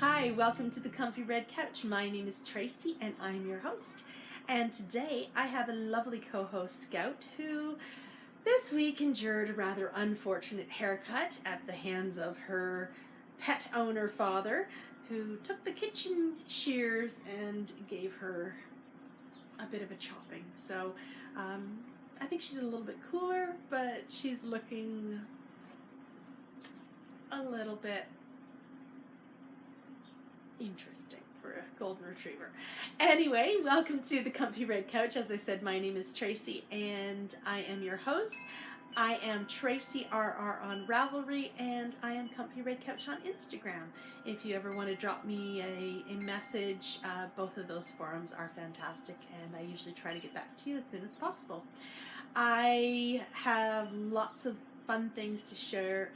Hi, welcome to the Comfy Red Couch. My name is Tracy and I'm your host. And today I have a lovely co-host, Scout, who this week endured a rather unfortunate haircut at the hands of her pet owner father, who took the kitchen shears and gave her a bit of a chopping. So I think she's a little bit cooler, but she's looking a little bit interesting for a golden retriever. Anyway, welcome to the Comfy Red Couch. As I said, my name is Tracy and I am your host. I am Tracy RR on Ravelry and I am Comfy Red Couch on Instagram. If you ever want to drop me a message, both of those forums are fantastic and I usually try to get back to you as soon as possible. I have lots of fun things to share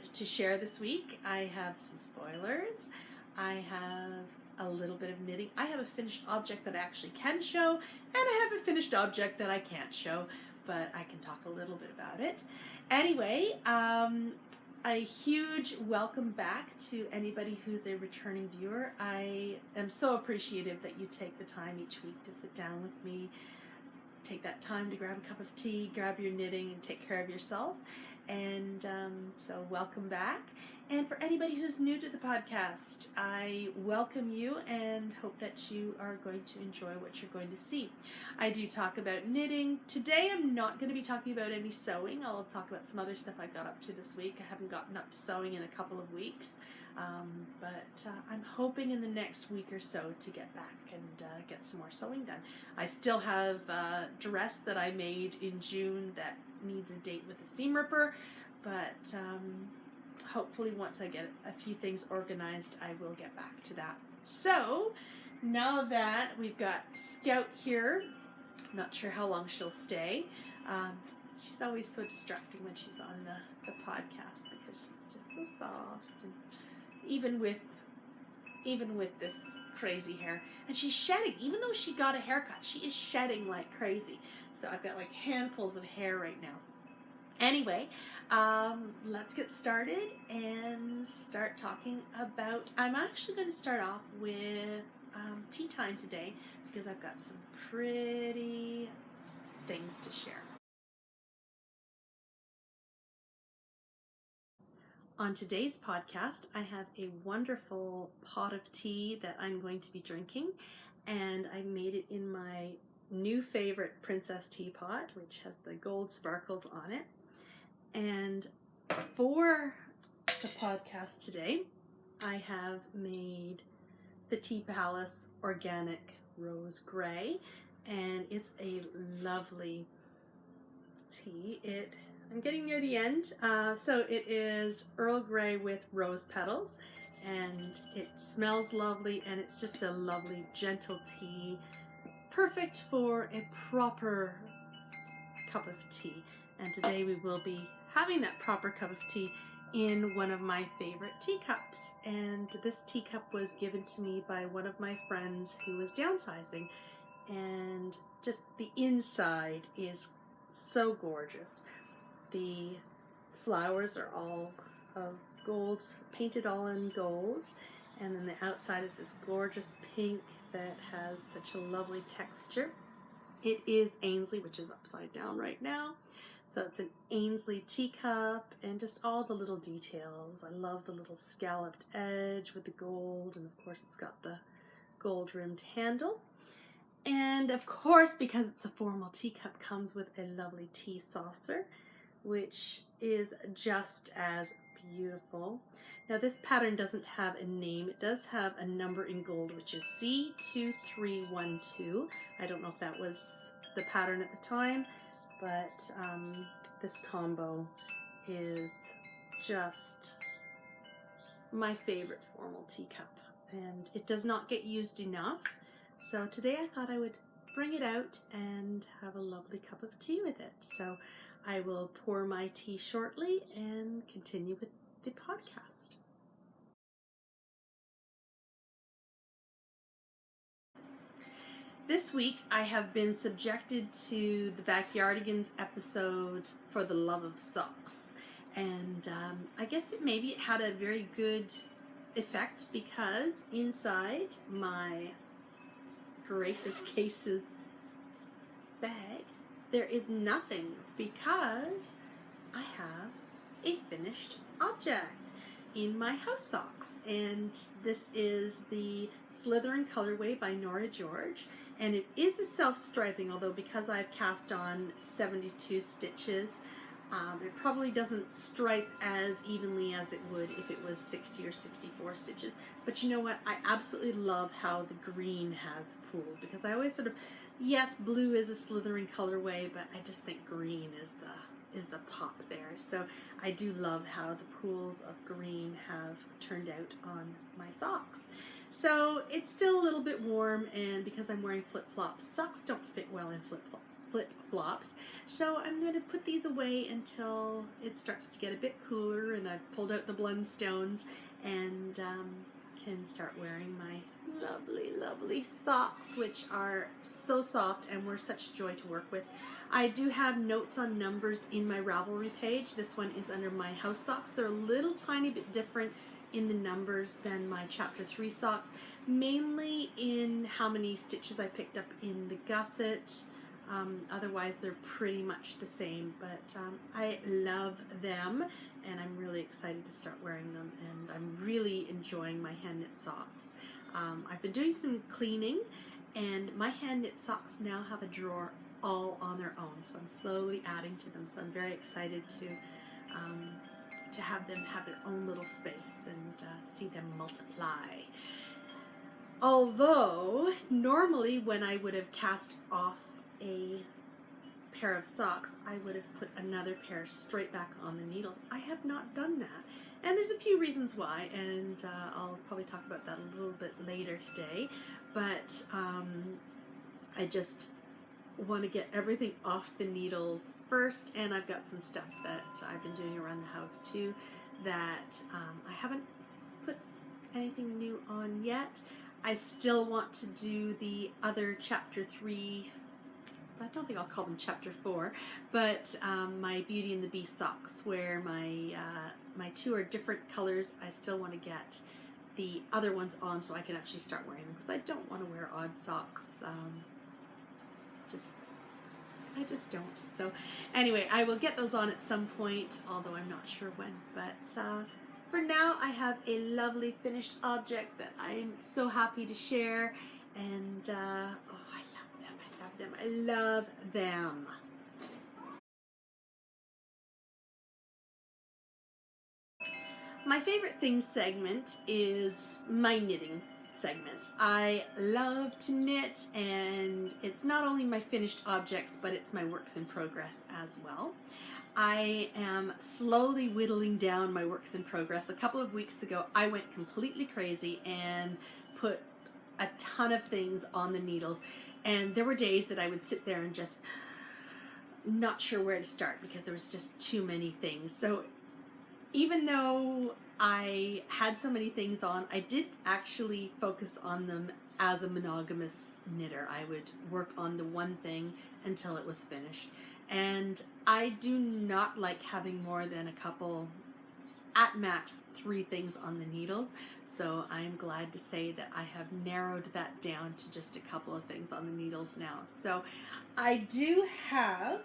this week. I have some spoilers. I have a little bit of knitting. I have a finished object that I actually can show, and I have a finished object that I can't show, but I can talk a little bit about it. Anyway, a huge welcome back to anybody who's a returning viewer. I am so appreciative that you take the time each week to sit down with me, take that time to grab a cup of tea, grab your knitting, and take care of yourself. And so welcome back. And for anybody who's new to the podcast, I welcome you and hope that you are going to enjoy what you're going to see. I do talk about knitting. Today I'm not going to be talking about any sewing. I'll talk about some other stuff I got up to this week. I haven't gotten up to sewing in a couple of weeks. But I'm hoping in the next week or so to get back and get some more sewing done. I still have a dress that I made in June that needs a date with the seam ripper, but hopefully once I get a few things organized, I will get back to that. So now that we've got Scout here, I'm not sure how long she'll stay. She's always so distracting when she's on the podcast because she's just so soft, and even with this crazy hair, and she's shedding. Even though she got a haircut, she is shedding like crazy. So I've got like handfuls of hair right now. Anyway, let's get started and start talking about, I'm actually going to start off with tea time today because I've got some pretty things to share. On today's podcast, I have a wonderful pot of tea that I'm going to be drinking, and I made it in my new favorite princess teapot, which has the gold sparkles on it. And for the podcast today, I have made the Tea Palace Organic Rose Grey, and it's a lovely tea. I'm getting near the end, so it is Earl Grey with rose petals, and it smells lovely, and it's just a lovely, gentle tea, perfect for a proper cup of tea. And today we will be having that proper cup of tea in one of my favorite teacups. And this teacup was given to me by one of my friends who was downsizing, and just the inside is so gorgeous. The flowers are all of gold, painted all in gold, and then the outside is this gorgeous pink that has such a lovely texture. It is Ainsley, which is upside down right now. So it's an Ainsley teacup, and just all the little details. I love the little scalloped edge with the gold, and of course it's got the gold rimmed handle. And of course, because it's a formal teacup, comes with a lovely tea saucer, which is just as beautiful. Now this pattern doesn't have a name. It does have a number in gold, which is C2312. I don't know if that was the pattern at the time, but this combo is just my favorite formal teacup, and it does not get used enough. So today I thought I would bring it out and have a lovely cup of tea with it. So I will pour my tea shortly and continue with the podcast. This week I have been subjected to the Backyardigans episode For the Love of Socks, and I guess maybe it had a very good effect because inside my Grace's Cases bag there is nothing, because I have a finished object in my house socks, and this is the Slytherin colorway by Nora George, and it is a self-striping, although because I've cast on 72 stitches, it probably doesn't stripe as evenly as it would if it was 60 or 64 stitches. But you know what? I absolutely love how the green has pooled, because I always sort of, yes, blue is a Slytherin colorway, but I just think green is the pop there. So I do love how the pools of green have turned out on my socks. So it's still a little bit warm, and because I'm wearing flip-flops, socks don't fit well in flip-flops. So I'm going to put these away until it starts to get a bit cooler and I've pulled out the Blundstones and can start wearing my lovely, lovely socks, which are so soft and were such a joy to work with. I do have notes on numbers in my Ravelry page. This one is under my house socks. They're a little tiny bit different in the numbers than my chapter 3 socks, mainly in how many stitches I picked up in the gusset. Otherwise they're pretty much the same, but I love them and I'm really excited to start wearing them, and I'm really enjoying my hand knit socks. I've been doing some cleaning, and my hand knit socks now have a drawer all on their own, so I'm slowly adding to them, so I'm very excited to have them have their own little space and see them multiply. Although normally when I would have cast off a pair of socks, I would have put another pair straight back on the needles. I have not done that, and there's a few reasons why, and I'll probably talk about that a little bit later today, but I just want to get everything off the needles first, and I've got some stuff that I've been doing around the house too that I haven't put anything new on yet. I still want to do the other chapter 3, I don't think I'll call them chapter 4, but my Beauty and the Beast socks, where my 2 are different colors. I still want to get the other ones on so I can actually start wearing them, because I don't want to wear odd socks. I just don't. So anyway, I will get those on at some point, although I'm not sure when. But for now, I have a lovely finished object that I'm so happy to share, and oh, I love them. I love them. I love them. My favorite things segment is my knitting segment. I love to knit, and it's not only my finished objects, but it's my works in progress as well. I am slowly whittling down my works in progress. A couple of weeks ago, I went completely crazy and put a ton of things on the needles, and there were days that I would sit there and just not sure where to start because there was just too many things. So even though I had so many things on, I did actually focus on them as a monogamous knitter. I would work on the one thing until it was finished. And I do not like having more than a couple, at max 3 things on the needles. So I'm glad to say that I have narrowed that down to just a couple of things on the needles now. So I do have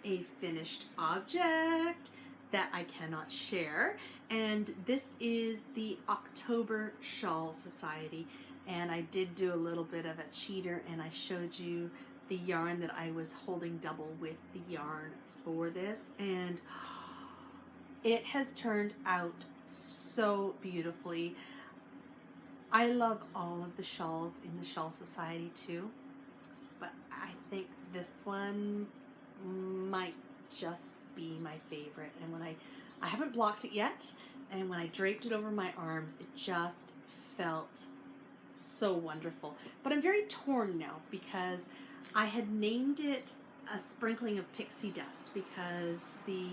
a finished object that I cannot share, and this is the October Shawl Society, and I did do a little bit of a cheater, and I showed you the yarn that I was holding double with the yarn for this, and it has turned out so beautifully. I love all of the shawls in the Shawl Society too, but I think this one might just be my favorite. And when I haven't blocked it yet, and when I draped it over my arms, it just felt so wonderful. But I'm very torn now because I had named it a sprinkling of pixie dust because the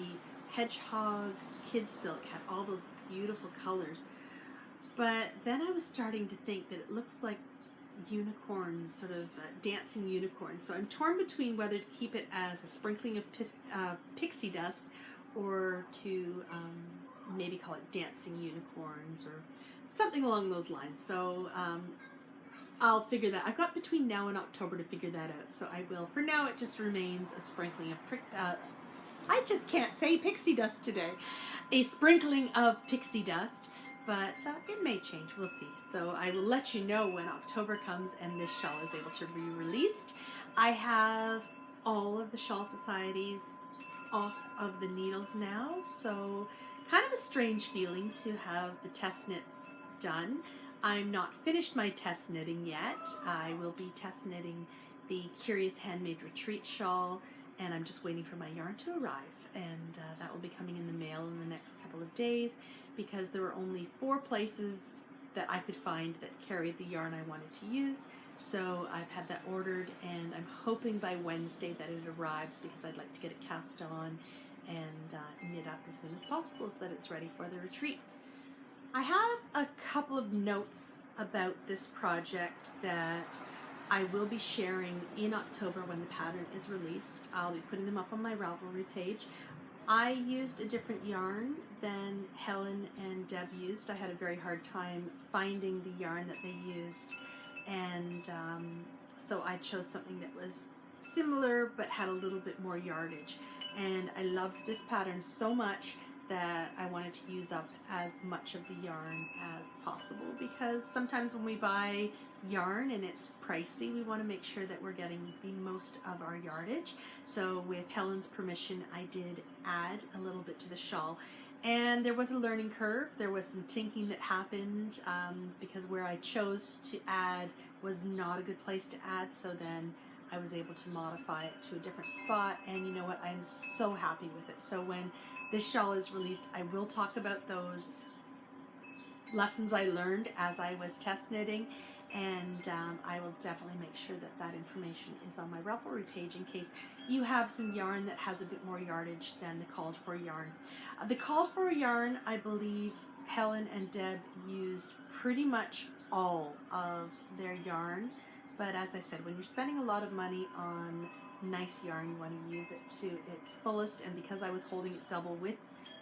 hedgehog kid silk had all those beautiful colors, but then I was starting to think that it looks like unicorns, sort of dancing unicorns. So I'm torn between whether to keep it as a sprinkling of pixie dust or to maybe call it dancing unicorns or something along those lines. So I'll figure that. I've got between now and October to figure that out, so I will. For now, it just remains a sprinkling of I just can't say pixie dust today. A sprinkling of pixie dust, but it may change. We'll see. So I will let you know when October comes and this shawl is able to be released. I have all of the shawl societies off of the needles now, so kind of a strange feeling to have the test knits done. I'm not finished my test knitting yet. I will be test knitting the Curious Handmade Retreat shawl, and I'm just waiting for my yarn to arrive, and that will be coming in the mail in the next couple of days, because there were only 4 places that I could find that carried the yarn I wanted to use. So I've had that ordered, and I'm hoping by Wednesday that it arrives, because I'd like to get it cast on and knit up as soon as possible so that it's ready for the retreat. I have a couple of notes about this project that I will be sharing in October when the pattern is released. I'll be putting them up on my Ravelry page. I used a different yarn than Helen and Deb used. I had a very hard time finding the yarn that they used, and so I chose something that was similar but had a little bit more yardage. And I loved this pattern so much that I wanted to use up as much of the yarn as possible, because sometimes when we buy yarn and it's pricey, we want to make sure that we're getting the most of our yardage. So with Helen's permission, I did add a little bit to the shawl, and there was a learning curve. There was some tinking that happened because where I chose to add was not a good place to add, so then I was able to modify it to a different spot, and you know what, I'm so happy with it. So when this shawl is released, I will talk about those lessons I learned as I was test knitting, and I will definitely make sure that that information is on my Ravelry page in case you have some yarn that has a bit more yardage than the called for yarn. The called for yarn, I believe Helen and Deb used pretty much all of their yarn, but as I said, when you're spending a lot of money on nice yarn, you want to use it to its fullest, and because I was holding it double with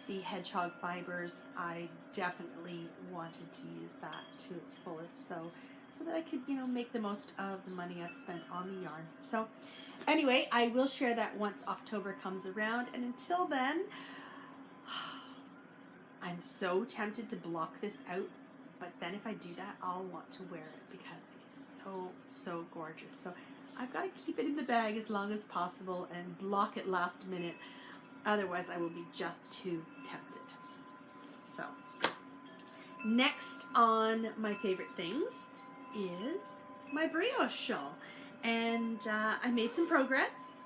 the hedgehog fibers, I definitely wanted to use that to its fullest, so that I could, you know, make the most of the money I've spent on the yarn. So anyway, I will share that once October comes around, and until then, I'm so tempted to block this out, but then if I do that, I'll want to wear it because it is so gorgeous. So I've got to keep it in the bag as long as possible and block it last minute. Otherwise, I will be just too tempted. So next on my favorite things is my brioche shawl. And I made some progress,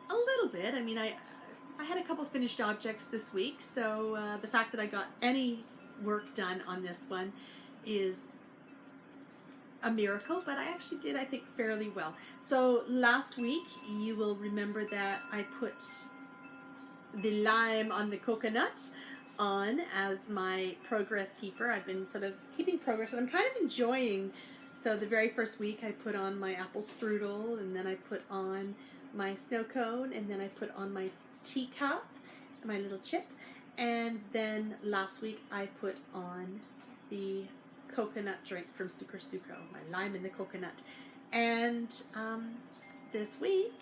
a little bit. I mean, I had a couple finished objects this week, so the fact that I got any work done on this one is a miracle, but I actually did, I think, fairly well. So last week, you will remember that I put the lime on the coconut on as my progress keeper. I've been sort of keeping progress, and I'm kind of enjoying. So the very first week, I put on my apple strudel, and then I put on my snow cone, and then I put on my teacup, my little chip, and then last week I put on the coconut drink from Sucro Sucro, my lime in the coconut. And this week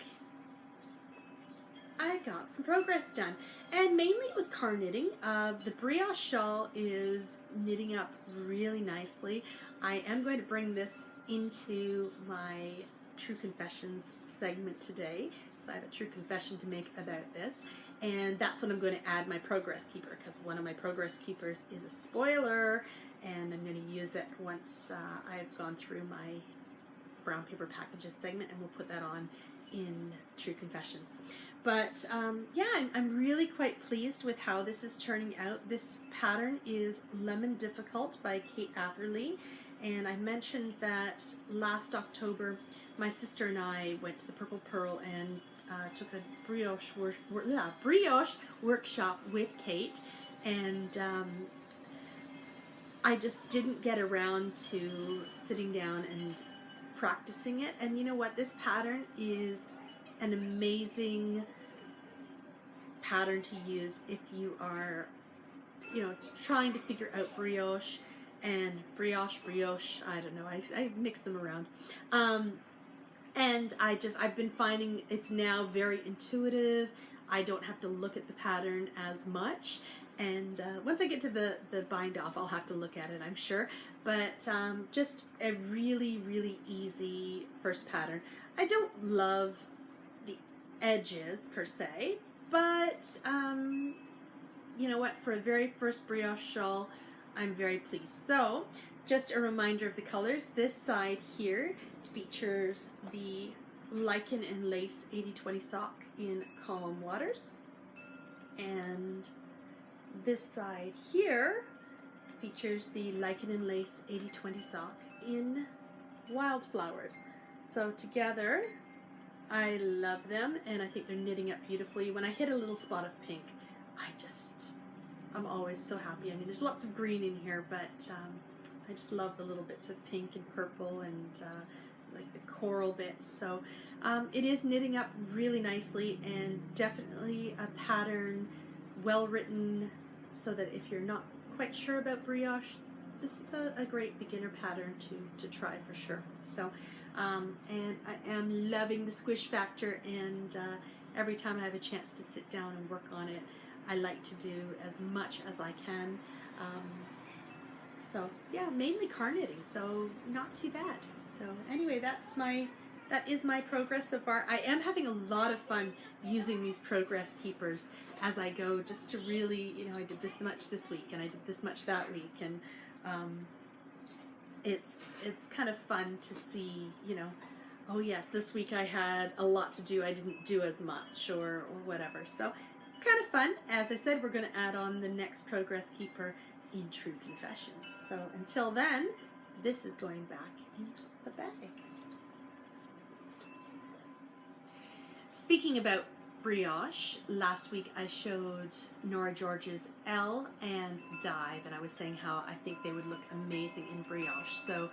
I got some progress done, and mainly it was car knitting. The brioche shawl is knitting up really nicely. I am going to bring this into my True Confessions segment today, because I have a true confession to make about this, and that's when I'm going to add my progress keeper, because one of my progress keepers is a spoiler, and I'm going to use it once I've gone through my brown paper packages segment, and we'll put that on in True Confessions. But yeah, I'm really quite pleased with how this is turning out. This pattern is Lemon Difficult by Kate Atherley, and I mentioned that last October my sister and I went to the Purple Pearl and took a brioche workshop with Kate, and I just didn't get around to sitting down and practicing it. And you know what? This pattern is an amazing pattern to use if you are you know, trying to figure out brioche and brioche, I don't know, I mix them around. And I've been finding it's now very intuitive. I don't have to look at the pattern as much. And once I get to the bind off, I'll have to look at it, I'm sure. But just a really, really easy first pattern. I don't love the edges per se, but you know what? For a very first brioche shawl, I'm very pleased. So, just a reminder of the colors. This side here features the Lichen and Lace 80/20 sock in Calm Waters. And this side here features the Lichen and Lace 80/20 sock in Wildflowers. So together, I love them, and I think they're knitting up beautifully. When I hit a little spot of pink, I'm always so happy. I mean, there's lots of green in here, but I just love the little bits of pink and purple and like the coral bits. So it is knitting up really nicely, and definitely a pattern well written, so that if you're not quite sure about brioche, this is a great beginner pattern to try for sure. So and I am loving the squish factor, and every time I have a chance to sit down and work on it, I like to do as much as I can. So yeah, mainly car knitting, so not too bad. So anyway, that is my progress so far. I am having a lot of fun using these progress keepers as I go, just to really, you know, I did this much this week and I did this much that week, and it's kind of fun to see, you know, oh yes, this week I had a lot to do, I didn't do as much, or whatever. So kind of fun. As I said, we're going to add on the next progress keeper in True Confessions. So until then, this is going back in the bag. Speaking about brioche, last week I showed Nora George's Elle and Dive, and I was saying how I think they would look amazing in brioche. So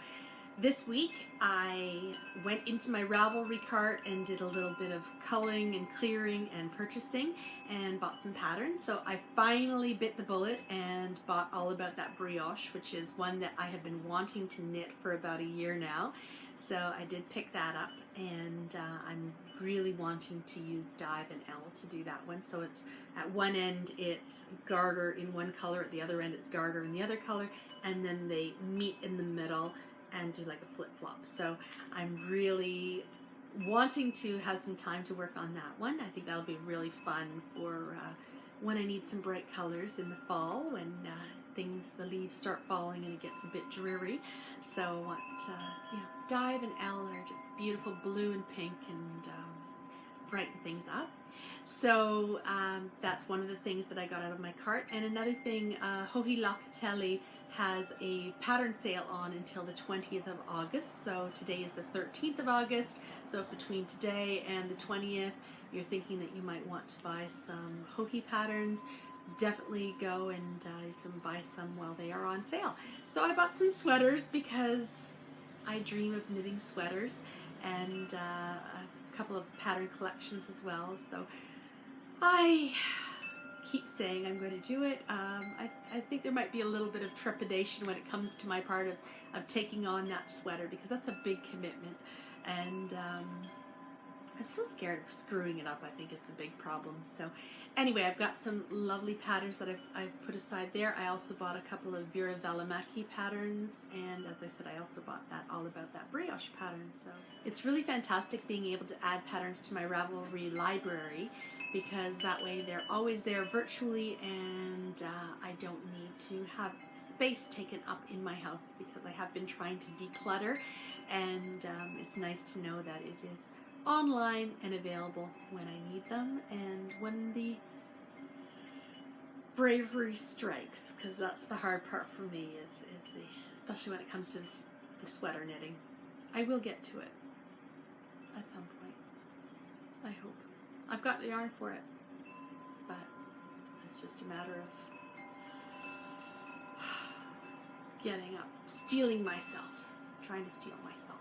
this week I went into my Ravelry cart and did a little bit of culling and clearing and purchasing, and bought some patterns. So I finally bit the bullet and bought All About That Brioche, which is one that I have been wanting to knit for about a year now. So I did pick that up, and I'm really wanting to use Dive and Elle to do that one. So it's at one end it's garter in one color, at the other end it's garter in the other color, and then they meet in the middle and do like a flip-flop. So I'm really wanting to have some time to work on that one. I think that'll be really fun for when I need some bright colors in the fall, when the leaves start falling and it gets a bit dreary. So you know, Dive and Elle are just beautiful blue and pink, and brighten things up. So that's one of the things that I got out of my cart. And another thing, Hohi Locatelli has a pattern sale on until the 20th of August. So today is the 13th of August. So if between today and the 20th you're thinking that you might want to buy some Hohi patterns, definitely go and you can buy some while they are on sale. So I bought some sweaters because I dream of knitting sweaters, and a couple of pattern collections as well. So I keep saying I'm going to do it. I think there might be a little bit of trepidation when it comes to my part of taking on that sweater, because that's a big commitment, and I'm so scared of screwing it up, I think, is the big problem. So anyway, I've got some lovely patterns that I've put aside there. I also bought a couple of Youre Velamaki patterns, and as I said, I also bought that All About That Brioche pattern. So it's really fantastic being able to add patterns to my Ravelry library, because that way they're always there virtually, and I don't need to have space taken up in my house, because I have been trying to declutter, and it's nice to know that it is online and available when I need them, and when the bravery strikes, because that's the hard part for me, is especially when it comes to the sweater knitting. I will get to it at some point, I hope. I've got the yarn for it, but it's just a matter of getting up, steeling myself, trying to steel myself.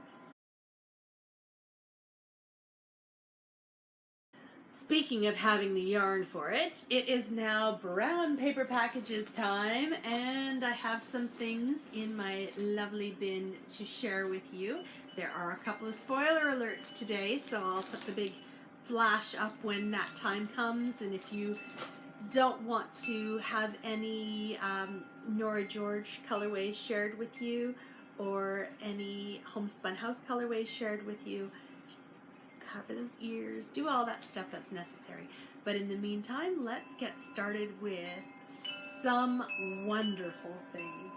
speaking of having the yarn for it, it is now brown paper packages time, and I have some things in my lovely bin to share with you. There are a couple of spoiler alerts today, so I'll put the big flash up when that time comes, and if you don't want to have any Nora George colorways shared with you, or any Homespun House colorways shared with you, cover those ears, do all that stuff that's necessary. But in the meantime, let's get started with some wonderful things.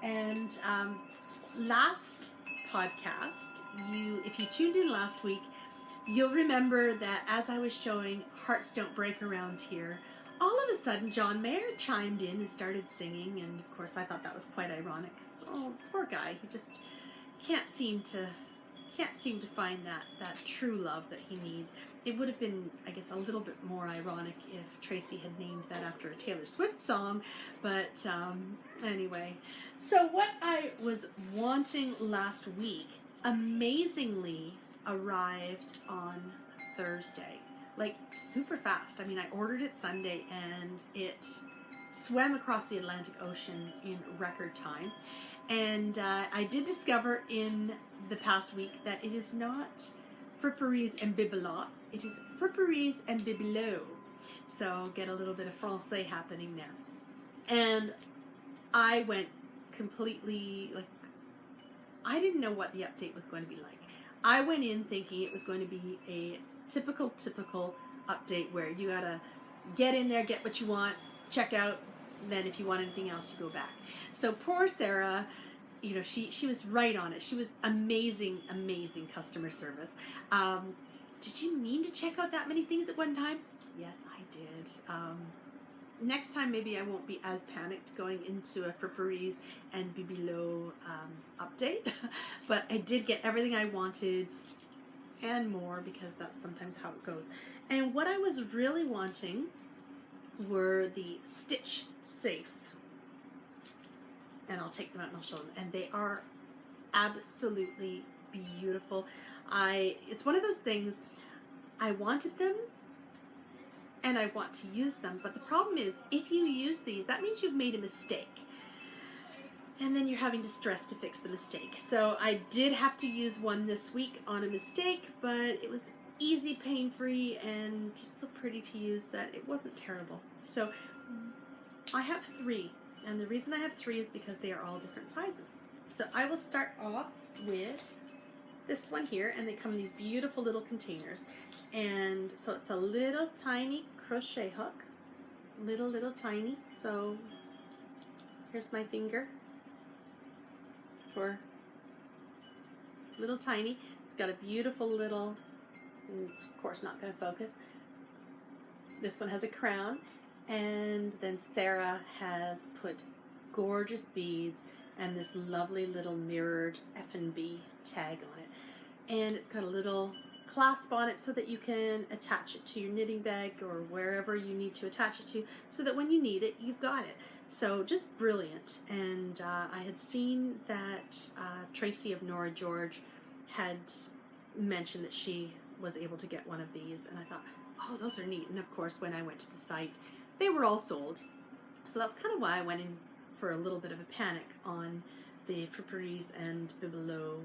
And last podcast, if you tuned in last week, you'll remember that as I was showing Hearts Don't Break Around Here, all of a sudden John Mayer chimed in and started singing, and of course I thought that was quite ironic. Oh, poor guy, he just can't seem to find that true love that he needs. It would have been, I guess, a little bit more ironic if Tracy had named that after a Taylor Swift song, but anyway. So what I was wanting last week amazingly arrived on Thursday, like super fast. I mean, I ordered it Sunday and it swam across the Atlantic Ocean in record time. And I did discover in the past week that it is not fripperies and bibelots, it is fripperies and bibelots. So get a little bit of Francais happening there. And I went completely, like, I didn't know what the update was going to be like. I went in thinking it was going to be a typical update where you gotta get in there, get what you want, check out, then if you want anything else, you go back. So poor Sarah, you know, she was right on it. She was amazing customer service. Did you mean to check out that many things at one time? Yes, I did. Next time, maybe I won't be as panicked going into a fripperies and bibelot update. But I did get everything I wanted and more, because that's sometimes how it goes. And what I was really wanting were the Stitch Safe, and I'll take them out and I'll show them, and they are absolutely beautiful. It's one of those things, I wanted them and I want to use them, but the problem is if you use these, that means you've made a mistake, and then you're having to stress to fix the mistake. So I did have to use one this week on a mistake, but it was easy, pain-free, and just so pretty to use that it wasn't terrible. So I have 3, and the reason I have 3 is because they are all different sizes. So I will start off with this one here, and they come in these beautiful little containers. And so it's a little tiny crochet hook, little tiny. So here's my finger for little tiny. It's got a beautiful little, it's of course not going to focus. This one has a crown, and then Sarah has put gorgeous beads and this lovely little mirrored F&B tag on it. And it's got a little clasp on it so that you can attach it to your knitting bag or wherever you need to attach it to, so that when you need it, you've got it. So just brilliant. And I had seen that Tracy of Nora George had mentioned that she was able to get one of these, and I thought, oh, those are neat. And of course, when I went to the site, they were all sold. So that's kind of why I went in for a little bit of a panic on the fripperies and bibelot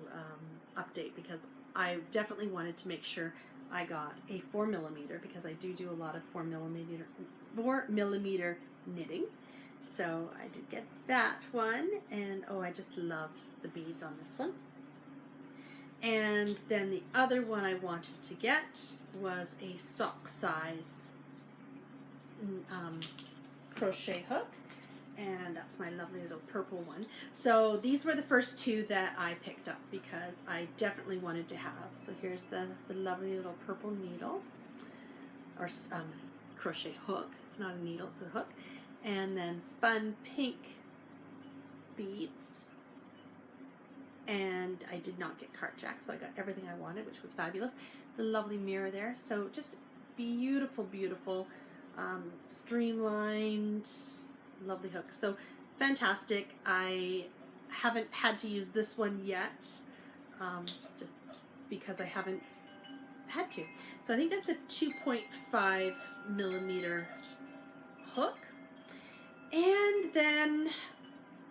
update, because I definitely wanted to make sure I got a 4mm, because I do a lot of 4mm knitting. So I did get that one, and oh, I just love the beads on this one. And then the other one I wanted to get was a sock size crochet hook, and that's my lovely little purple one. So these were the first 2 that I picked up because I definitely wanted to have. So here's the lovely little purple needle, or crochet hook. It's not a needle, it's a hook. And then fun pink beads. And I did not get cart jack, so I got everything I wanted, which was fabulous. The lovely mirror there. So just beautiful, streamlined, lovely hook. So fantastic. I haven't had to use this one yet, just because I haven't had to. So I think that's a 2.5 millimeter hook. And then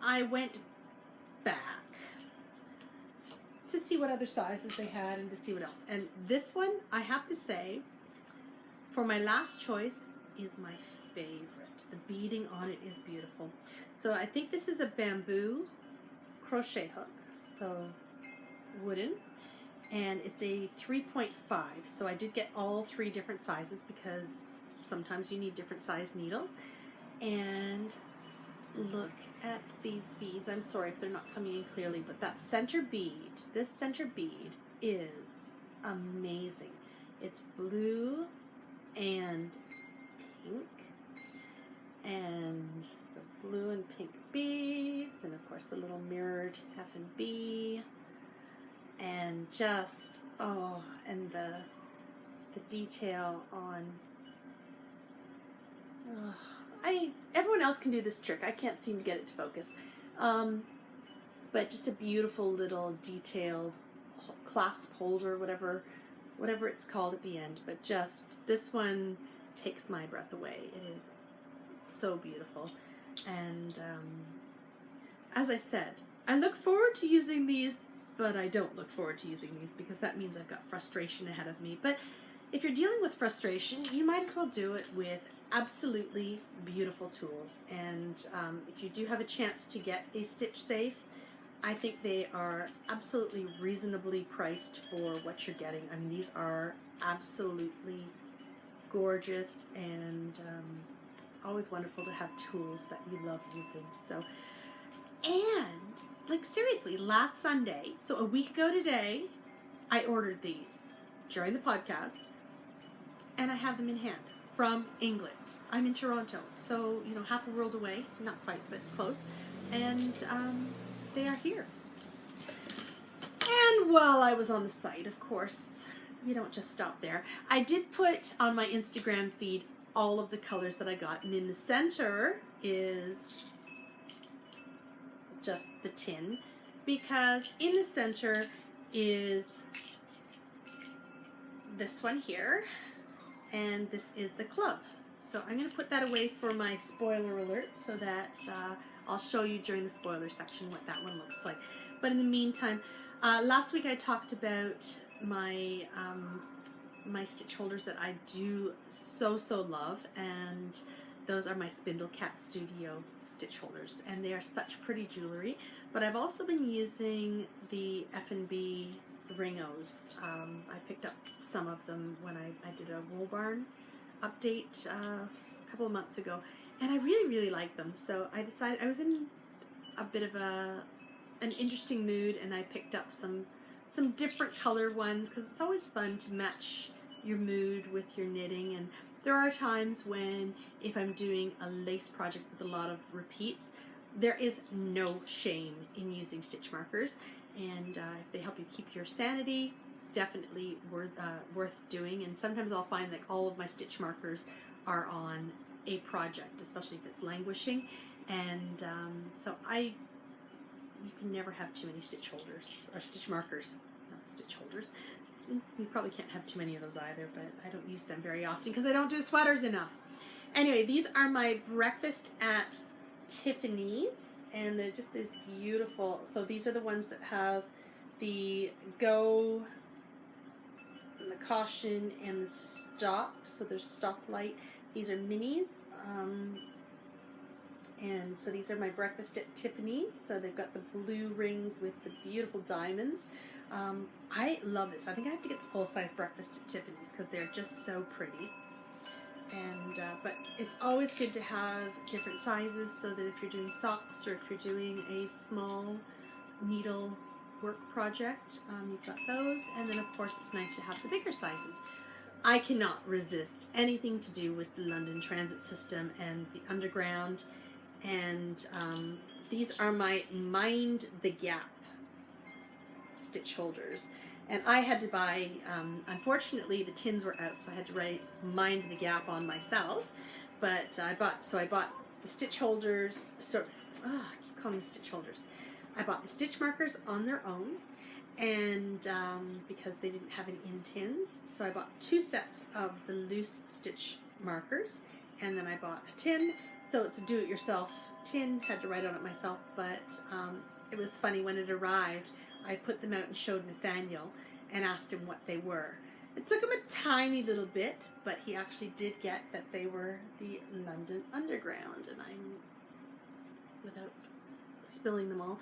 I went back to see what other sizes they had and to see what else. And this one, I have to say, for my last choice, is my favorite. The beading on it is beautiful. So I think this is a bamboo crochet hook, so wooden, and it's a 3.5. So I did get all 3 different sizes because sometimes you need different size needles. And look at these beads. I'm sorry if they're not coming in clearly, but that center bead, this center bead is amazing. It's blue and pink, and so blue and pink beads, and of course the little mirrored F and B, and just, oh, and the detail on, oh, everyone else can do this trick. I can't seem to get it to focus. But just a beautiful little detailed clasp holder, whatever it's called at the end. But just, this one takes my breath away. It is so beautiful. And as I said, I look forward to using these, but I don't look forward to using these because that means I've got frustration ahead of me. But if you're dealing with frustration, you might as well do it with absolutely beautiful tools. And if you do have a chance to get a Stitch Safe, I think they are absolutely reasonably priced for what you're getting. I mean, these are absolutely gorgeous, and it's always wonderful to have tools that you love using. So, and like seriously, last Sunday, so a week ago today, I ordered these during the podcast, and I have them in hand from England. I'm in Toronto, so, you know, half a world away, not quite, but close, and they are here. And while I was on the site, of course, you don't just stop there. I did put on my Instagram feed all of the colors that I got, and in the center is just the tin, because in the center is this one here, and this is the club. So I'm going to put that away for my spoiler alert so that I'll show you during the spoiler section what that one looks like. But in the meantime, last week I talked about my my stitch holders that I do so love, and those are my Spindle Cat Studio stitch holders, and they are such pretty jewelry. But I've also been using the F&B Ringos. I picked up some of them when I did a Wool Barn update a couple of months ago, and I really like them. So I decided, I was in a bit of an interesting mood, and I picked up some different color ones, because it's always fun to match your mood with your knitting. And there are times when, if I'm doing a lace project with a lot of repeats, there is no shame in using stitch markers, and if they help you keep your sanity, definitely worth doing. And sometimes I'll find that all of my stitch markers are on a project, especially if it's languishing, and so you can never have too many stitch holders, or stitch markers, not stitch holders. You probably can't have too many of those either, but I don't use them very often because I don't do sweaters enough. Anyway, these are my Breakfast at Tiffanys, and they're just this beautiful. So these are the ones that have the go, and the caution, and the stop. So there's stoplight. These are minis. And so these are my Breakfast at Tiffanys. So they've got the blue rings with the beautiful diamonds. I love this. I think I have to get the full-size Breakfast at Tiffanys because they're just so pretty. And but it's always good to have different sizes, so that if you're doing socks or if you're doing a small needle work project, you've got those. And then of course it's nice to have the bigger sizes. I cannot resist anything to do with the London Transit System and the Underground. And these are my Mind the Gap stitch holders. And I had to buy, unfortunately the tins were out, so I had to write Mind the Gap on myself. But I bought the stitch holders, I keep calling them stitch holders. I bought the stitch markers on their own, and because they didn't have any in tins, so I bought 2 sets of the loose stitch markers, and then I bought a tin, so it's a do-it-yourself tin. Had to write on it myself, but it was funny when it arrived. I put them out and showed Nathaniel and asked him what they were. It took him a tiny little bit, but he actually did get that they were the London Underground, and I'm, without spilling them all,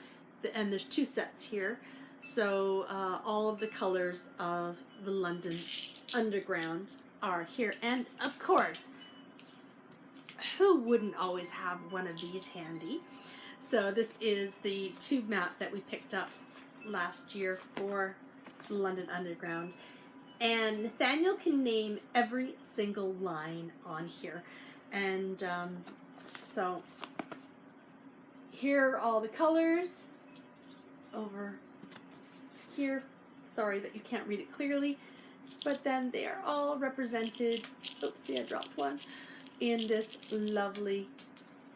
and there's 2 sets here, so all of the colors of the London Underground are here, and of course, who wouldn't always have one of these handy? So this is the tube map that we picked up last year for the London Underground, and Nathaniel can name every single line on here, and so here are all the colors over here. Sorry that you can't read it clearly, but then they are all represented, oopsie, I dropped one, in this lovely,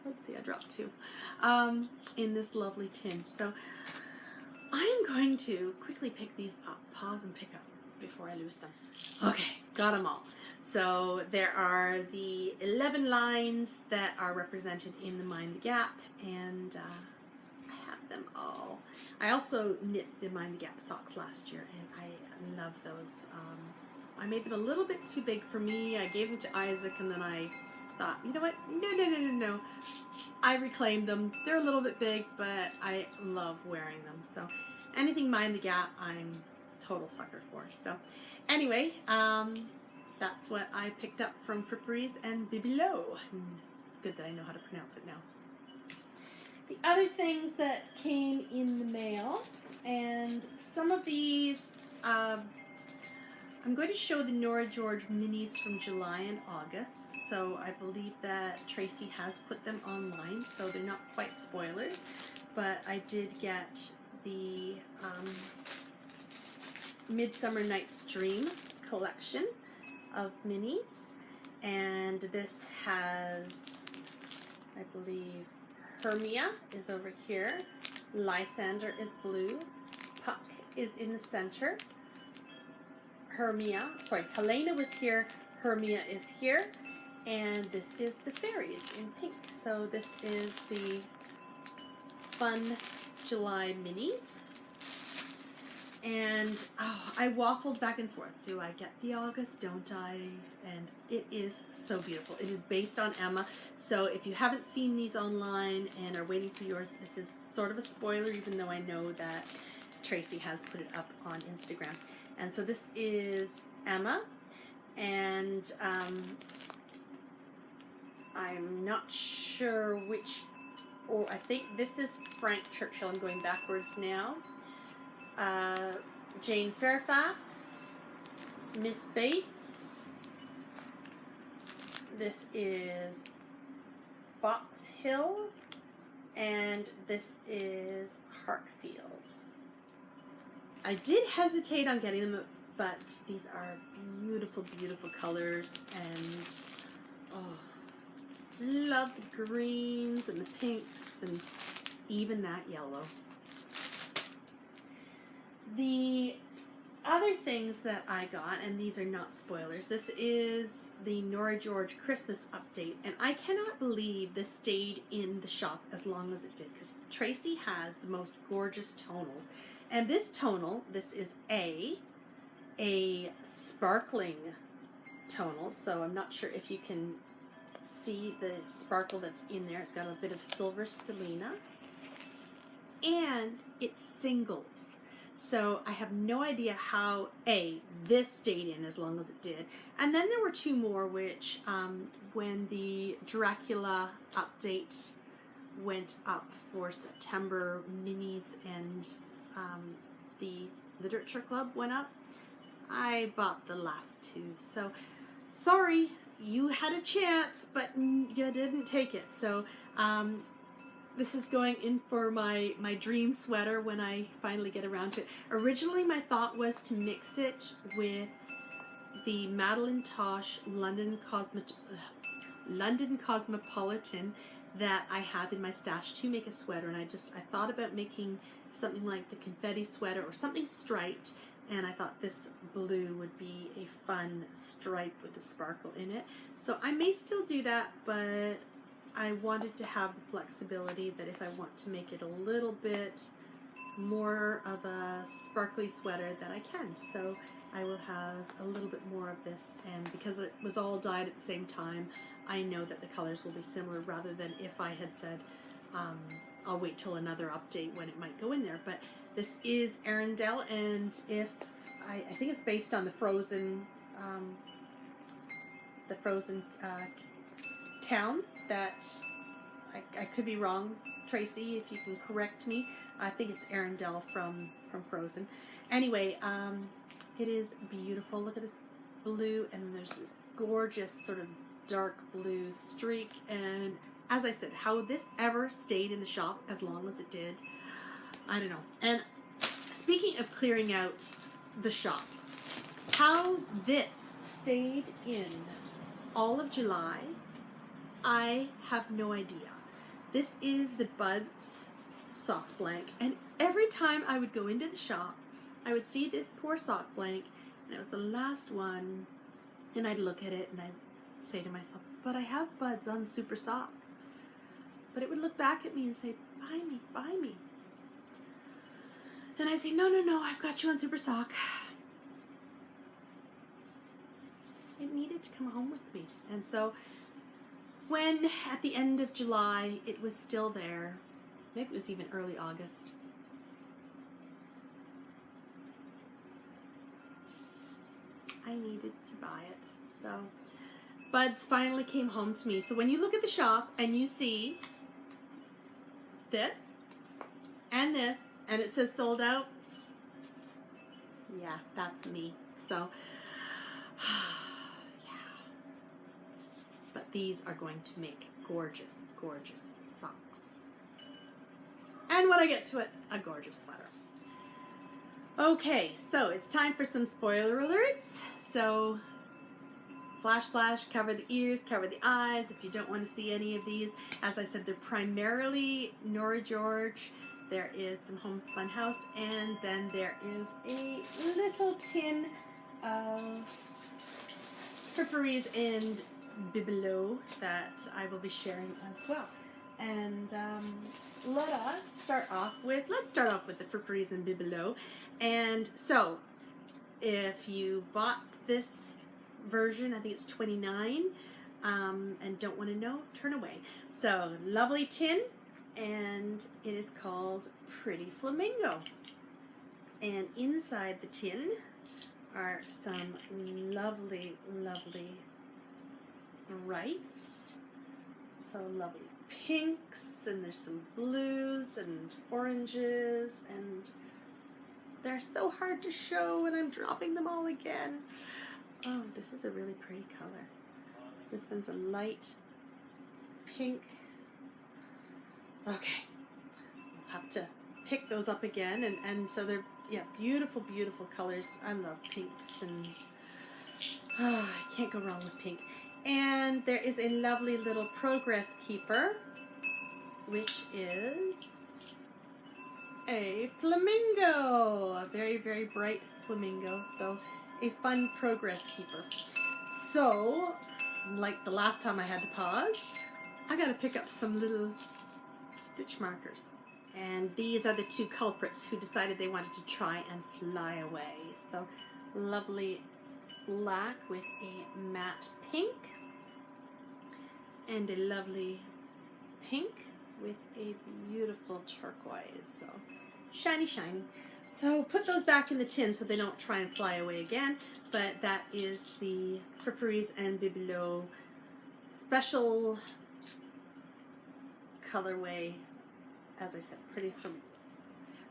oopsie, I dropped 2, in this lovely tin. So I'm going to quickly pick these up, pause and pick up before I lose them. Okay, got them all. So there are the 11 lines that are represented in the Mind the Gap, and I have them all. I also knit the Mind the Gap socks last year, and I love those. I made them a little bit too big for me. I gave them to Isaac, and then I thought, you know what, no. I reclaimed them. They're a little bit big, but I love wearing them. So anything Mind the Gap, I'm total sucker for. So anyway, that's what I picked up from Fripperies and Bibelot. It's good that I know how to pronounce it now. The other things that came in the mail, and some of these, I'm going to show the Nora George minis from July and August. So I believe that Tracy has put them online, so they're not quite spoilers. But I did get the Midsummer Night's Dream collection of minis, and this has, I believe, Hermia is over here, Lysander is blue, Puck is in the center, Helena was here, Hermia is here, and this is the fairies in pink. So this is the fun July minis. And I waffled back and forth. Do I get the August? Don't I? And it is so beautiful. It is based on Emma. So if you haven't seen these online and are waiting for yours, this is sort of a spoiler, even though I know that Tracy has put it up on Instagram. And so this is Emma. And I'm not sure which, I think this is Frank Churchill. I'm going backwards now. Jane Fairfax, Miss Bates, this is Box Hill, and this is Hartfield. I did hesitate on getting them, but these are beautiful, beautiful colors, and love the greens and the pinks and even that yellow. The other things that I got, and these are not spoilers, this is the Nora George Christmas update, and I cannot believe this stayed in the shop as long as it did, because Tracy has the most gorgeous tonals. And this tonal, this is a sparkling tonal, so I'm not sure if you can see the sparkle that's in there. It's got a bit of silver stellina, and it's singles. So I have no idea how this stayed in as long as it did. And then there were 2 more, which when the Dracula update went up for September minis and the Literature Club went up, I bought the last 2. So sorry, you had a chance, but you didn't take it. So this is going in for my dream sweater when I finally get around to it. Originally, my thought was to mix it with the Madeline Tosh London Cosmopolitan that I have in my stash to make a sweater, and I thought about making something like the confetti sweater or something striped, and I thought this blue would be a fun stripe with a sparkle in it. So I may still do that, but I wanted to have the flexibility that if I want to make it a little bit more of a sparkly sweater that I can. So I will have a little bit more of this, and because it was all dyed at the same time, I know that the colors will be similar, rather than if I had said I'll wait till another update when it might go in there. But this is Arendelle, and if I think it's based on the Frozen town that I could be wrong, Tracy, if you can correct me. I think it's Arendelle from Frozen. Anyway, it is beautiful. Look at this blue, and there's this gorgeous sort of dark blue streak, and as I said, how this ever stayed in the shop as long as it did, I don't know. And speaking of clearing out the shop, how this stayed in all of July, I have no idea. This is the Buds sock blank, and every time I would go into the shop, I would see this poor sock blank, and it was the last one, and I'd look at it and I'd say to myself, but I have Buds on Super Sock. But it would look back at me and say, buy me, buy me. And I'd say, no, no, no, I've got you on Super Sock. It needed to come home with me. And so when at the end of July it was still there, maybe it was even early August, I needed to buy it. So Buds finally came home to me. So when you look at the shop and you see this, and it says sold out, yeah, that's me. So, yeah. But these are going to make gorgeous, gorgeous socks. And when I get to it, a gorgeous sweater. Okay, so it's time for some spoiler alerts. So, flash, flash, cover the ears, cover the eyes if you don't want to see any of these. As I said, they're primarily Nora George. There is some Homespun House, and then there is a little tin of Fripperies and Bibelots that I will be sharing as well. And let's start off with the Fripperies and Bibelots. And so, if you bought this version, I think it's 29, and don't want to know, turn away. So, lovely tin, and it is called Pretty Flamingo. And inside the tin are some lovely, lovely brights. So lovely pinks, and there's some blues and oranges, and they're so hard to show, and I'm dropping them all again. Oh, this is a really pretty color. This one's a light pink. Okay, I'll have to pick those up again, and so they're, yeah, beautiful, beautiful colors. I love pinks, and I can't go wrong with pink. And there is a lovely little progress keeper, which is a flamingo, a very, very bright flamingo. So a fun progress keeper. So, like the last time I had to pause, I gotta pick up some little stitch markers. And these are the two culprits who decided they wanted to try and fly away. So, lovely black with a matte pink, and a lovely pink with a beautiful turquoise. So, shiny, shiny. So put those back in the tin so they don't try and fly away again. But that is the Fripperies and Bibelots special colorway. As I said, Pretty Flamingos.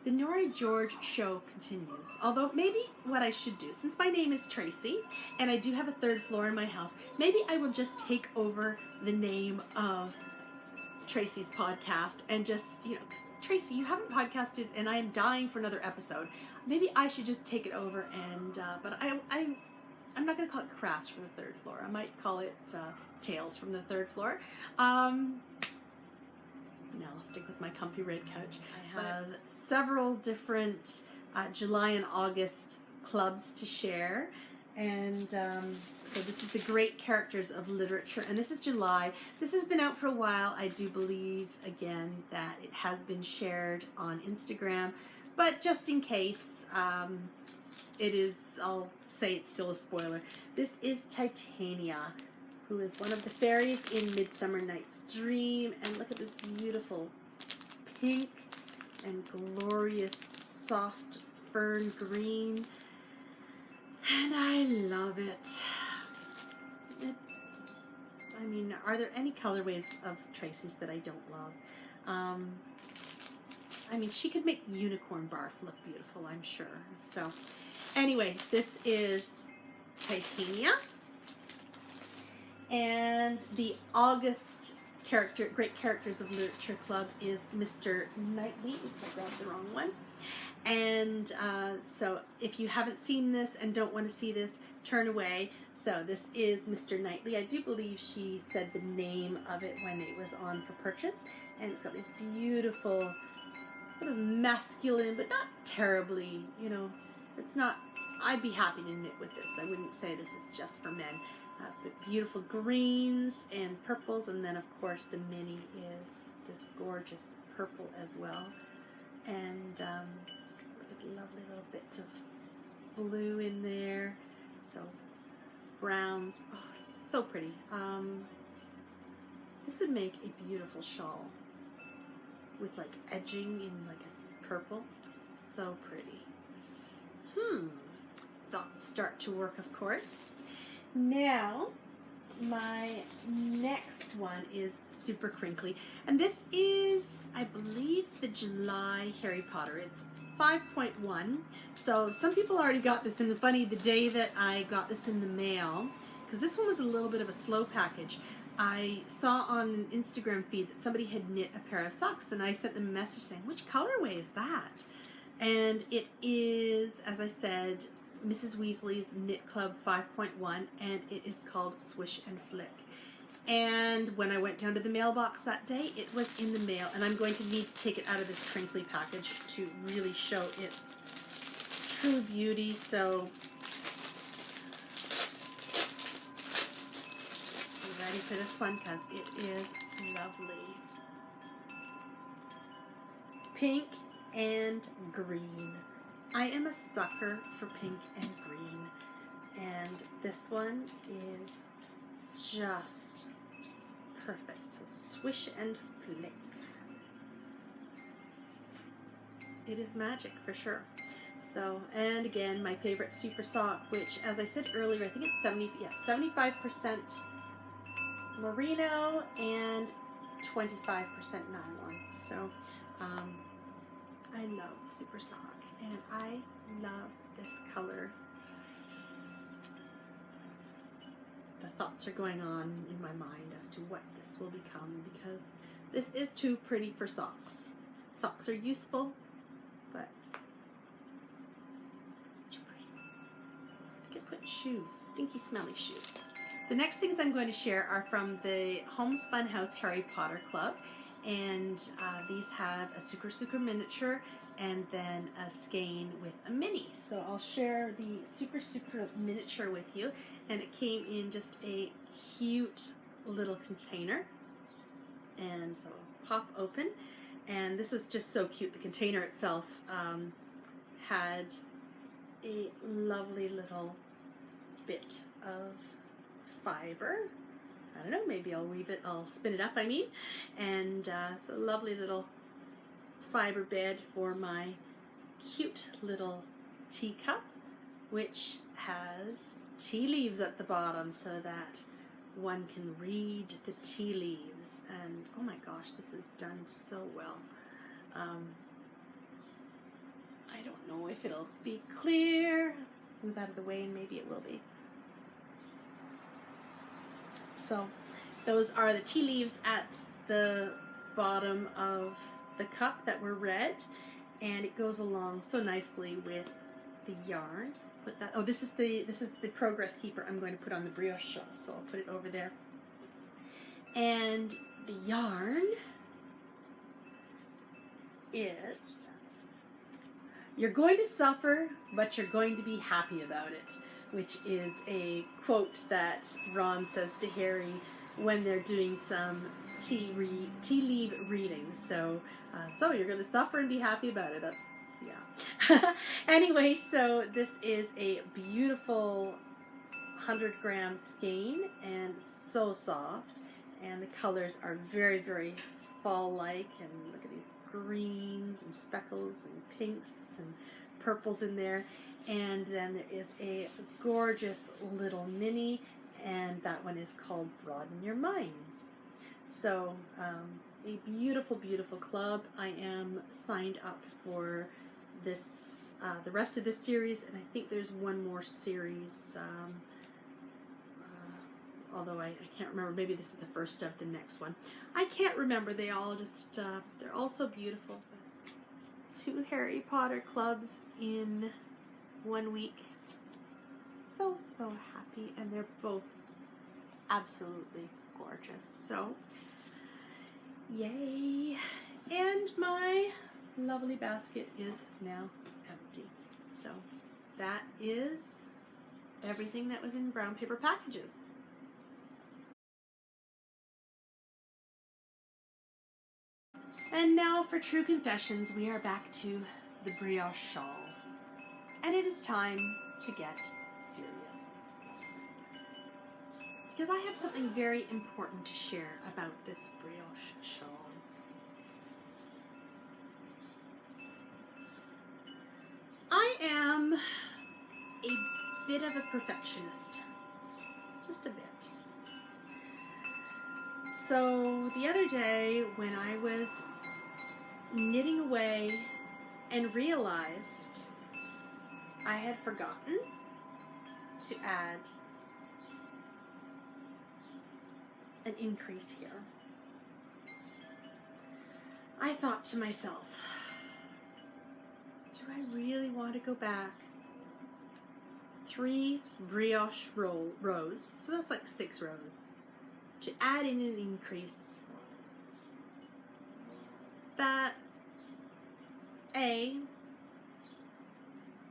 The Nora George show continues. Although maybe what I should do, since my name is Tracy and I do have a third floor in my house, maybe I will just take over the name of Tracy's podcast and just, you know, because Tracy, you haven't podcasted and I am dying for another episode. Maybe I should just take it over and, but I'm not going to call it Crafts from the Third Floor. I might call it Tales from the Third Floor. Now I'll stick with my comfy red couch. I have several different July and August clubs to share. And so this is the great characters of literature, and this is July. This has been out for a while. I do believe, again, that it has been shared on Instagram, but just in case, it is, I'll say it's still a spoiler. This is Titania, who is one of the fairies in Midsummer Night's Dream, and look at this beautiful pink and glorious soft fern green. And I love it. I mean, are there any colorways of Tracy's that I don't love? I mean, she could make unicorn barf look beautiful, I'm sure. So, anyway, this is Titania. And the August Great Characters of Literature Club is Mr. Knightley. Oops, I grabbed the wrong one. And so if you haven't seen this and don't want to see this, turn away. So this is Mr. Knightley. I do believe she said the name of it when it was on for purchase. And it's got these beautiful, sort of masculine, but not terribly, you know, it's not, I'd be happy to knit with this. I wouldn't say this is just for men. But beautiful greens and purples, and then of course the mini is this gorgeous purple as well. And look at the lovely little bits of blue in there. So browns, oh, so pretty. This would make a beautiful shawl with like edging in like a purple. So pretty. Thoughts start to work, of course. Now, my next one is Super Crinkly, and this is, I believe, the July Harry Potter. It's 5.1, so some people already got this, and funny, the day that I got this in the mail, because this one was a little bit of a slow package, I saw on an Instagram feed that somebody had knit a pair of socks, and I sent them a message saying, which colorway is that? And it is, as I said, Mrs. Weasley's Knit Club 5.1, and it is called Swish and Flick. And when I went down to the mailbox that day, it was in the mail, and I'm going to need to take it out of this crinkly package to really show its true beauty. So, be ready for this one because it is lovely. Pink and green. I am a sucker for pink and green, and this one is just perfect. So swish and flick. It is magic for sure. So, and again, my favorite super sock, which, as I said earlier, I think it's 75% merino and 25% nylon. So, I love the super sock. And I love this color. The thoughts are going on in my mind as to what this will become, because this is too pretty for socks. Socks are useful, but it's too pretty. I could put shoes, stinky smelly shoes. The next things I'm going to share are from the Homespun House Harry Potter Club, and these have a Super miniature and then a skein with a mini. So I'll share the Super miniature with you, and it came in just a cute little container, and so pop open, and this was just so cute. The container itself had a lovely little bit of fiber. I don't know, maybe I'll spin it up, I mean, and it's a lovely little fiber bed for my cute little teacup, which has tea leaves at the bottom so that one can read the tea leaves. And oh my gosh, this is done so well. I don't know if it'll be clear. Move out of the way and maybe it will be. So those are the tea leaves at the bottom of the cup that were red, and it goes along so nicely with the yarn. Put that. Oh, this is the Progress Keeper I'm going to put on the Brioche shawl, so I'll put it over there. And the yarn is, "You're going to suffer, but you're going to be happy about it," which is a quote that Ron says to Harry when they're doing some tea leaf reading. So you're going to suffer and be happy about it. That's, yeah. Anyway, so this is a beautiful 100-gram skein and so soft, and the colors are very, very fall-like, and look at these greens and speckles and pinks and purples in there. And then there is a gorgeous little mini, and that one is called Broaden Your Minds. So a beautiful, beautiful club. I am signed up for this, the rest of this series, and I think there's one more series, although I can't remember. Maybe this is the first of the next one. I can't remember. They all just, they're all so beautiful. 2 Harry Potter clubs in 1 week. So, so happy, and they're both absolutely gorgeous. So, yay. And my lovely basket is now empty. So, that is everything that was in brown paper packages. And now for true confessions, we are back to the brioche shawl. And it is time to get serious. Because I have something very important to share about this brioche shawl. I am a bit of a perfectionist. Just a bit. So the other day when I was knitting away and realized I had forgotten to add an increase here, I thought to myself, do I really want to go back 3 brioche rows, so that's like 6 rows, to add in an increase that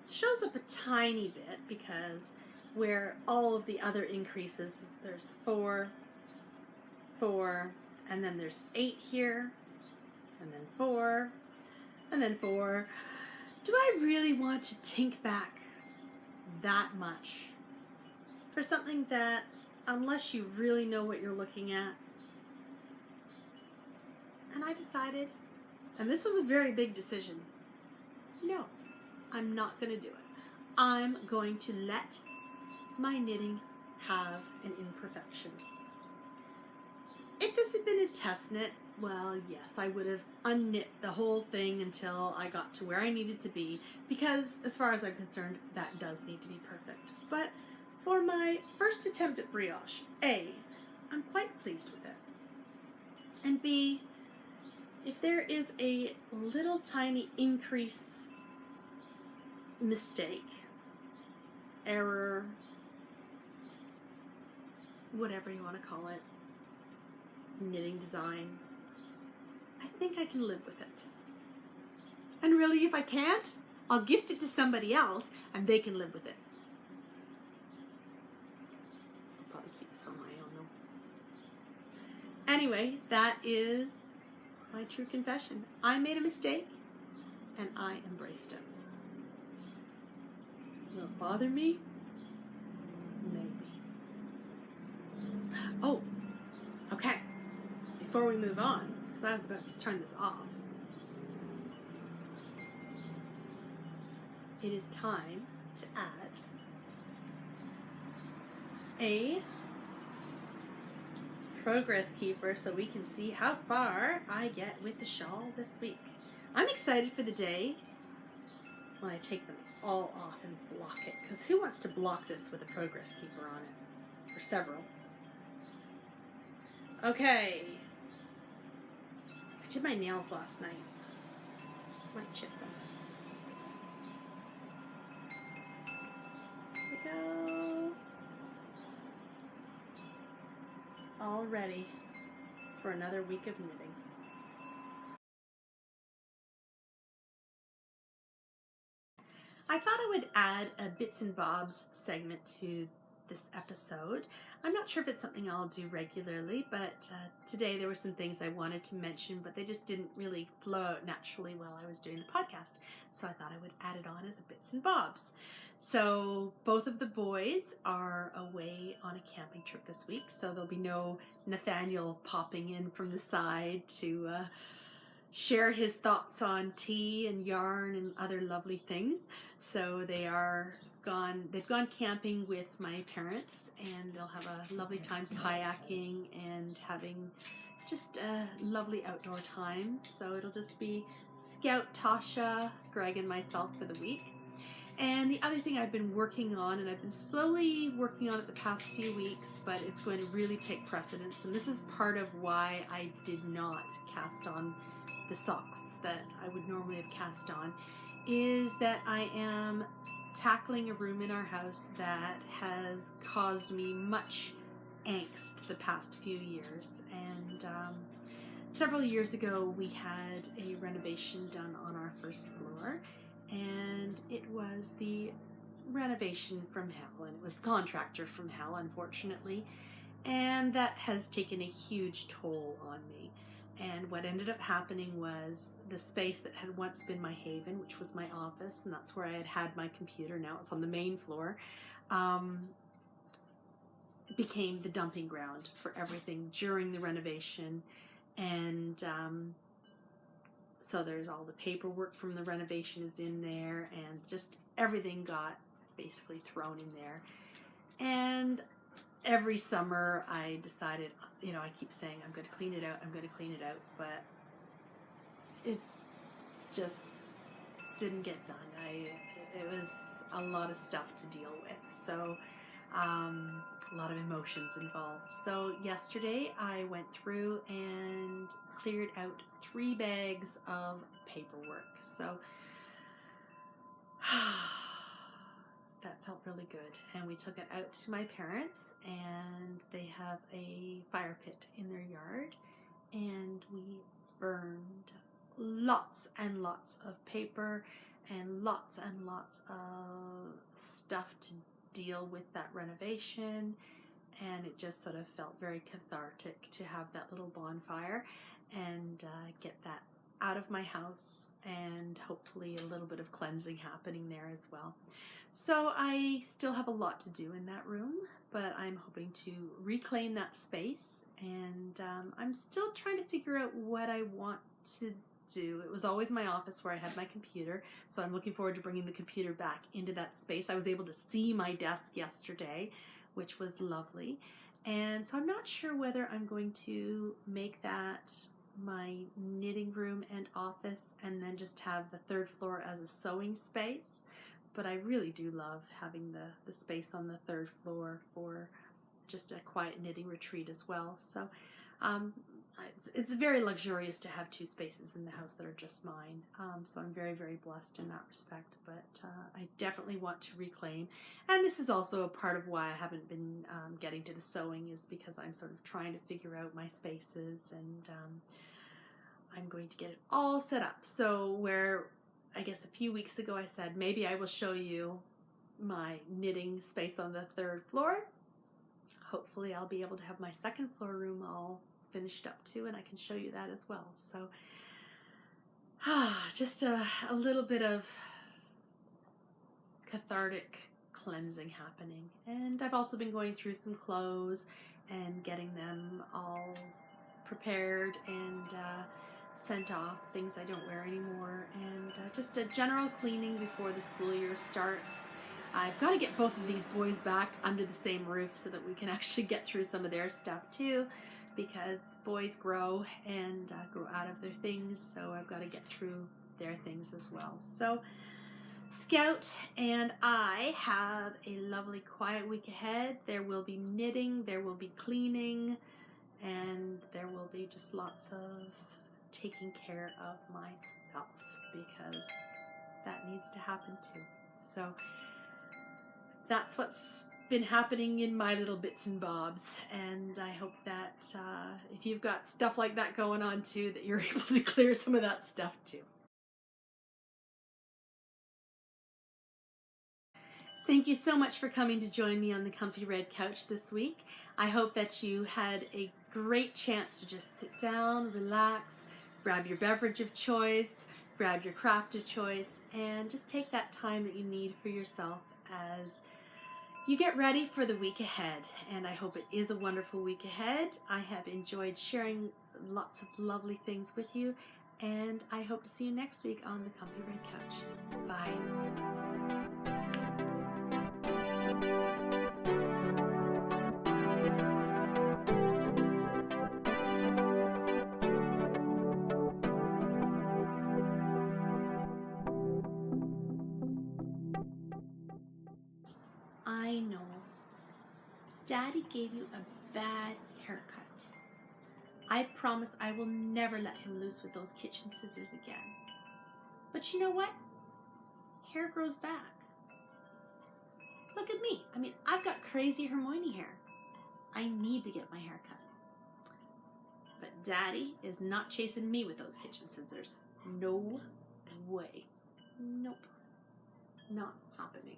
shows up a tiny bit, because where all of the other increases, there's 4, 4, and then there's 8 here, and then 4, and then 4. Do I really want to tink back that much for something that, unless you really know what you're looking at? And I decided, and this was a very big decision, no, I'm not going to do it. I'm going to let my knitting have an imperfection. If this had been a test knit, well, yes, I would have unknit the whole thing until I got to where I needed to be, because as far as I'm concerned, that does need to be perfect. But for my first attempt at brioche, A, I'm quite pleased with it. And B, if there is a little tiny increase, mistake, error, whatever you want to call it, knitting design, I think I can live with it. And really, if I can't, I'll gift it to somebody else and they can live with it. I'll probably keep this on my own though. Anyway, that is my true confession. I made a mistake and I embraced it. Will it bother me? Maybe. Oh, okay. Before we move on, because I was about to turn this off, it is time to add a progress keeper so we can see how far I get with the shawl this week. I'm excited for the day when I take them all off and block it, because who wants to block this with a progress keeper on it? Or several. Okay. I did my nails last night. Might chip them. There we go. All ready for another week of knitting. I thought I would add a bits and bobs segment to this episode. I'm not sure if it's something I'll do regularly, but today there were some things I wanted to mention, but they just didn't really flow out naturally while I was doing the podcast. So I thought I would add it on as a bits and bobs. So both of the boys are away on a camping trip this week, so there'll be no Nathaniel popping in from the side to share his thoughts on tea and yarn and other lovely things. So they've gone camping with my parents, and they'll have a lovely time kayaking and having just a lovely outdoor time. So it'll just be Scout, Tasha, Greg, and myself for the week. And the other thing I've been working on, and I've been slowly working on it the past few weeks, but it's going to really take precedence, and this is part of why I did not cast on the socks that I would normally have cast on, is that I am tackling a room in our house that has caused me much angst the past few years. And several years ago we had a renovation done on our first floor, and it was the renovation from hell, and it was the contractor from hell, unfortunately, and that has taken a huge toll on me. And what ended up happening was the space that had once been my haven, which was my office, and that's where I had my computer, now it's on the main floor, became the dumping ground for everything during the renovation. And so there's all the paperwork from the renovation is in there, and just everything got basically thrown in there. And every summer I decided, I keep saying I'm going to clean it out, but it just didn't get done. It was a lot of stuff to deal with, so a lot of emotions involved. So yesterday I went through and cleared out 3 bags of paperwork. So that felt really good. And we took it out to my parents, and they have a fire pit in their yard, and we burned lots and lots of paper and lots of stuff to deal with that renovation. And it just sort of felt very cathartic to have that little bonfire and get that out of my house, and hopefully a little bit of cleansing happening there as well. So I still have a lot to do in that room, but I'm hoping to reclaim that space, and I'm still trying to figure out what I want to do. It was always my office where I had my computer, so I'm looking forward to bringing the computer back into that space. I was able to see my desk yesterday, which was lovely, and so I'm not sure whether I'm going to make that my knitting room and office, and then just have the 3rd floor as a sewing space. But I really do love having the space on the 3rd floor for just a quiet knitting retreat as well. So it's very luxurious to have 2 spaces in the house that are just mine. So I'm very, very blessed in that respect. But I definitely want to reclaim. And this is also a part of why I haven't been getting to the sewing, is because I'm sort of trying to figure out my spaces, and I'm going to get it all set up. So where I guess a few weeks ago I said maybe I will show you my knitting space on the 3rd floor, hopefully I'll be able to have my 2nd floor room all finished up too, and I can show you that as well. So just a little bit of cathartic cleansing happening. And I've also been going through some clothes and getting them all prepared and sent off, things I don't wear anymore, and just a general cleaning before the school year starts. I've got to get both of these boys back under the same roof so that we can actually get through some of their stuff too, because boys grow and grow out of their things, so I've got to get through their things as well. So Scout and I have a lovely quiet week ahead. There will be knitting, there will be cleaning, and there will be just lots of taking care of myself, because that needs to happen too. So that's what's been happening in my little bits and bobs, and I hope that if you've got stuff like that going on too, that you're able to clear some of that stuff too. Thank you so much for coming to join me on the Comfy Red Couch this week. I hope that you had a great chance to just sit down, relax, grab your beverage of choice, grab your craft of choice, and just take that time that you need for yourself as you get ready for the week ahead. And I hope it is a wonderful week ahead. I have enjoyed sharing lots of lovely things with you, and I hope to see you next week on the Comfy Red Couch. Bye. I know. Daddy gave you a bad haircut. I promise I will never let him loose with those kitchen scissors again. But you know what? Hair grows back. Look at me. I mean, I've got crazy Hermione hair. I need to get my hair cut. But Daddy is not chasing me with those kitchen scissors. No way. Nope. Not happening.